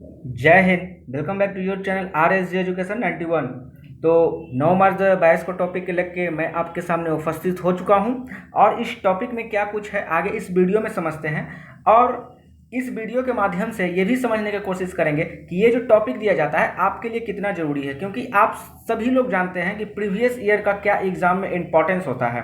जय हिंद। Welcome back to your channel R S G education 91। तो 9 मार्च 2022 को टॉपिक लेके मैं आपके सामने उपस्थित हो चुका हूं और इस टॉपिक में क्या कुछ है आगे इस वीडियो में समझते हैं। और इस वीडियो के माध्यम से ये भी समझने की कोशिश करेंगे कि ये जो टॉपिक दिया जाता है आपके लिए कितना ज़रूरी है, क्योंकि आप सभी लोग जानते हैं कि प्रीवियस ईयर का क्या एग्ज़ाम में इम्पोर्टेंस होता है।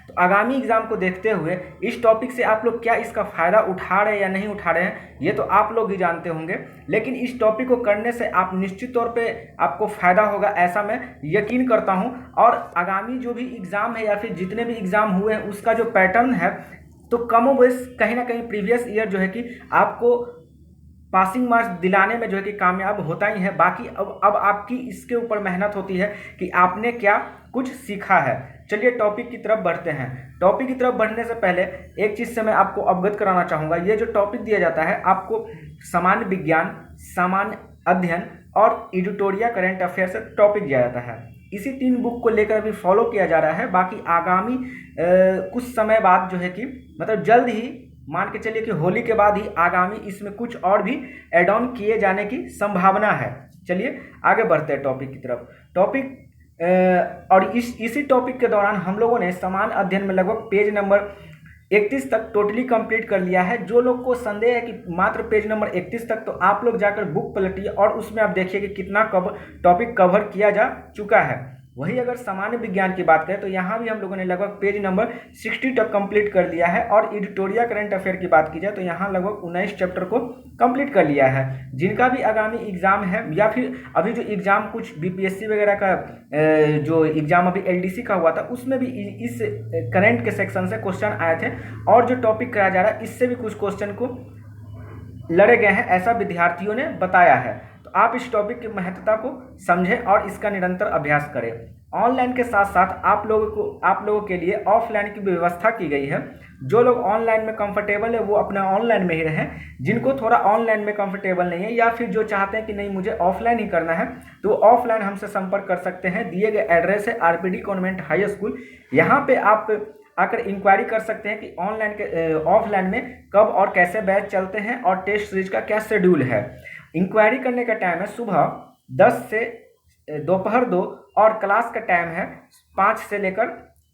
तो आगामी एग्ज़ाम को देखते हुए इस टॉपिक से आप लोग क्या इसका फ़ायदा उठा रहे हैं या नहीं उठा रहे हैं, ये तो आप लोग ही जानते होंगे। लेकिन इस टॉपिक को करने से आप निश्चित तौर पे आपको फ़ायदा होगा, ऐसा मैं यकीन करता हूँ। और आगामी जो भी एग्ज़ाम है या फिर जितने भी एग्ज़ाम हुए हैं उसका जो पैटर्न है, तो कमो बेश कहीं ना कहीं प्रीवियस ईयर जो है कि आपको पासिंग मार्क्स दिलाने में जो है कि कामयाब होता ही है। बाकी अब आपकी इसके ऊपर मेहनत होती है कि आपने क्या कुछ सीखा है। चलिए टॉपिक की तरफ बढ़ते हैं। टॉपिक की तरफ बढ़ने से पहले एक चीज़ से मैं आपको अवगत कराना चाहूँगा। ये जो टॉपिक दिया जाता है आपको सामान्य विज्ञान, सामान्य अध्ययन और एडिटोरिया करंट अफेयर से टॉपिक दिया जाता है। इसी 3 बुक को लेकर अभी फॉलो किया जा रहा है। बाकी आगामी कुछ समय बाद जो है कि मतलब जल्द ही, मान के चलिए कि होली के बाद ही आगामी इसमें कुछ और भी एड ऑन किए जाने की संभावना है। चलिए आगे बढ़ते हैं टॉपिक की तरफ। टॉपिक और इसी टॉपिक के दौरान हम लोगों ने समान अध्ययन में लगभग पेज नंबर 31 तक टोटली कंप्लीट कर लिया है। जो लोग को संदेह है कि मात्र पेज नंबर 31 तक, तो आप लोग जाकर बुक पलटिए और उसमें आप देखिए कि कितना टॉपिक कवर किया जा चुका है। वही अगर सामान्य विज्ञान की बात करें तो यहाँ भी हम लोगों ने लगभग पेज नंबर 60 तक कंप्लीट कर लिया है। और एडिटोरिया करंट अफेयर की बात की जाए तो यहाँ लगभग 19 चैप्टर को कंप्लीट कर लिया है। जिनका भी आगामी एग्जाम है या फिर अभी जो एग्जाम कुछ बीपीएससी वगैरह का जो एग्जाम अभी एलडीसी का हुआ था उसमें भी इस करंट के सेक्शन से क्वेश्चन आए थे। और जो टॉपिक कराया जा रहा है इससे भी कुछ क्वेश्चन को लड़े गए हैं, ऐसा विद्यार्थियों ने बताया है। तो आप इस टॉपिक की महत्वता को समझें और इसका निरंतर अभ्यास करें। ऑनलाइन के साथ साथ आप लोगों के लिए ऑफलाइन की व्यवस्था की गई है। जो लोग ऑनलाइन में कंफर्टेबल है वो अपना ऑनलाइन में ही रहें। जिनको थोड़ा ऑनलाइन में कंफर्टेबल नहीं है या फिर जो चाहते हैं कि नहीं मुझे ऑफलाइन ही करना है, तो ऑफलाइन हमसे संपर्क कर सकते हैं। दिए गए एड्रेस है आरपीडी कॉन्वेंट हाई स्कूल। यहाँ पे आप आकर इंक्वायरी कर सकते हैं कि ऑनलाइन के ऑफलाइन में कब और कैसे बैच चलते हैं और टेस्ट सीरीज का क्या शेड्यूल है। इंक्वायरी करने का टाइम है सुबह 10 से दोपहर 2 और क्लास का टाइम है 5 से लेकर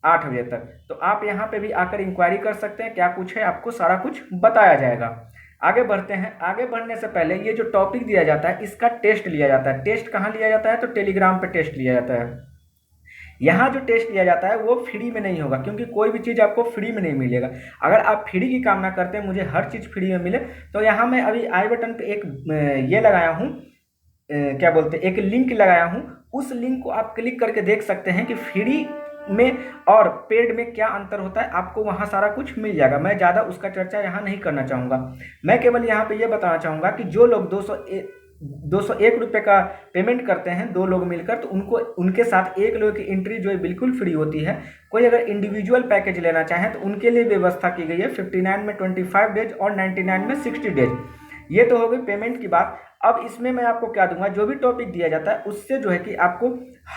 8 बजे तक। तो आप यहाँ पे भी आकर इंक्वायरी कर सकते हैं, क्या कुछ है आपको सारा कुछ बताया जाएगा। आगे बढ़ते हैं। आगे बढ़ने से पहले ये जो टॉपिक दिया जाता है इसका टेस्ट लिया जाता है। टेस्ट कहाँ लिया जाता है? तो टेलीग्राम पे टेस्ट लिया जाता है। यहाँ जो टेस्ट लिया जाता है वो फ्री में नहीं होगा, क्योंकि कोई भी चीज़ आपको फ्री में नहीं मिलेगा। अगर आप फ्री की कामना करते हैं मुझे हर चीज़ फ्री में मिले, तो यहाँ मैं अभी आई बटन पे एक ये लगाया हूँ, क्या बोलते हैं, एक लिंक लगाया हूँ। उस लिंक को आप क्लिक करके देख सकते हैं कि फ्री में और पेड में क्या अंतर होता है। आपको वहाँ सारा कुछ मिल जाएगा। मैं ज़्यादा उसका चर्चा यहाँ नहीं करना चाहूँगा। मैं केवल यहाँ पे ये बताना चाहूँगा कि जो लोग 201 रुपये का पेमेंट करते हैं 2 लोग मिलकर, तो उनको उनके साथ एक लोग की एंट्री जो है बिल्कुल फ्री होती है। कोई अगर इंडिविजुअल पैकेज लेना चाहें तो उनके लिए व्यवस्था की गई है 59 में 25 डेज और 99 में 60 डेज। ये तो हो गई पेमेंट की बात। अब इसमें मैं आपको क्या दूंगा, जो भी टॉपिक दिया जाता है उससे जो है कि आपको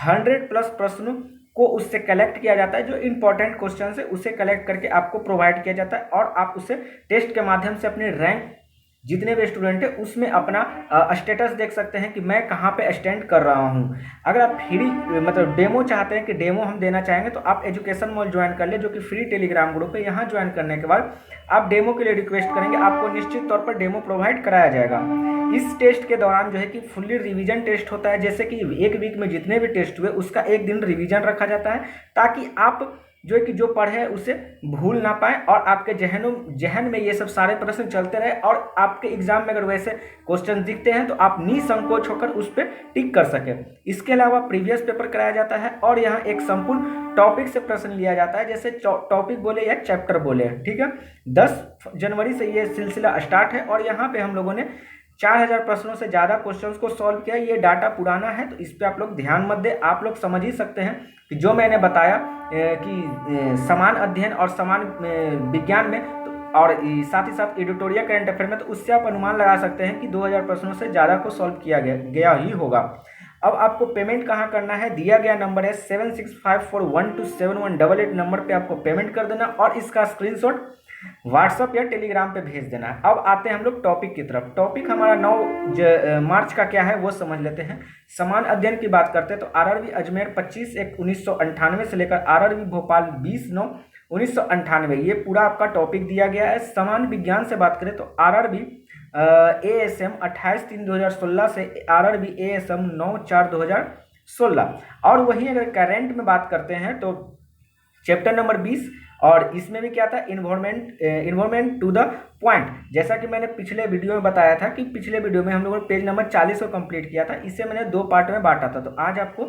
100+ प्रश्नों को उससे कलेक्ट किया जाता है। जो इंपॉर्टेंट क्वेश्चन है उसे कलेक्ट करके आपको प्रोवाइड किया जाता है और आप उसे टेस्ट के माध्यम से अपने रैंक जितने भी स्टूडेंट है उसमें अपना स्टेटस देख सकते हैं कि मैं कहाँ पे स्टैंड कर रहा हूँ। अगर आप फ्री मतलब डेमो चाहते हैं कि डेमो हम देना चाहेंगे, तो आप एजुकेशन मॉल ज्वाइन कर ले, जो कि फ्री टेलीग्राम ग्रुप है। यहाँ ज्वाइन करने के बाद आप डेमो के लिए रिक्वेस्ट करेंगे, आपको निश्चित तौर पर डेमो प्रोवाइड कराया जाएगा। इस टेस्ट के दौरान जो है कि फुल्ली रिवीजन टेस्ट होता है। जैसे कि एक वीक में जितने भी टेस्ट हुए उसका एक दिन रिवीजन रखा जाता है, ताकि आप जो है कि जो पढ़े हैं उसे भूल ना पाए और आपके जहन में ये सब सारे प्रश्न चलते रहे। और आपके एग्जाम में अगर वैसे क्वेश्चन दिखते हैं तो आप निसंकोच होकर उस पर टिक कर सके। इसके अलावा प्रीवियस पेपर कराया जाता है और यहाँ एक संपूर्ण टॉपिक से प्रश्न लिया जाता है, जैसे टॉपिक बोले या चैप्टर बोले। ठीक है, 10 जनवरी से ये सिलसिला स्टार्ट है और यहाँ पे हम लोगों ने 4000 प्रश्नों से ज़्यादा क्वेश्चंस को सॉल्व किया। ये डाटा पुराना है तो इस पर आप लोग ध्यान मत दें। आप लोग समझ ही सकते हैं कि जो मैंने बताया कि समान अध्ययन और समान विज्ञान में तो और साथ ही साथ एडिटोरिया करंट अफेयर में, तो उससे आप अनुमान लगा सकते हैं कि 2000 प्रश्नों से ज़्यादा को सॉल्व किया गया ही होगा। अब आपको पेमेंट कहाँ करना है? दिया गया नंबर है 7654127188 नंबर पे आपको पेमेंट कर देना और इसका स्क्रीनशॉट व्हाट्सअप या टेलीग्राम पे भेज देना है। अब आते हैं हम लोग टॉपिक की तरफ। टॉपिक हमारा 9 मार्च का क्या है वो समझ लेते हैं। समान अध्ययन की बात करते हैं तो आरआरबी अजमेर 25/1/1998 से लेकर आरआरबी भोपाल 20/9/1998 ये पूरा आपका टॉपिक दिया गया है। समान विज्ञान से बात करें तो आरआरबी एएसएम 28/3/2016 से आरआरबी एएसएम 9/4/2016। और वहीं अगर करेंट में बात करते हैं तो चैप्टर नंबर 20 और इसमें भी क्या था, इन्वॉल्वमेंट टू द पॉइंट। जैसा कि मैंने पिछले वीडियो में बताया था कि पिछले वीडियो में हम लोगों ने पेज नंबर 40 को कंप्लीट किया था। इसे मैंने 2 पार्ट में बांटा था, तो आज आपको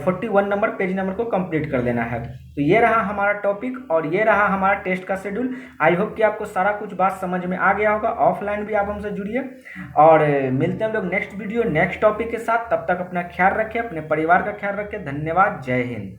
41 नंबर पेज नंबर को कंप्लीट कर लेना है। तो ये रहा हमारा टॉपिक और ये रहा हमारा टेस्ट का शेड्यूल। आई होप कि आपको सारा कुछ बात समझ में आ गया होगा। ऑफलाइन भी आप हमसे जुड़िए और मिलते हैं हम लोग नेक्स्ट वीडियो नेक्स्ट टॉपिक के साथ। तब तक अपना ख्याल रखें, अपने परिवार का ख्याल रखें। धन्यवाद, जय हिंद।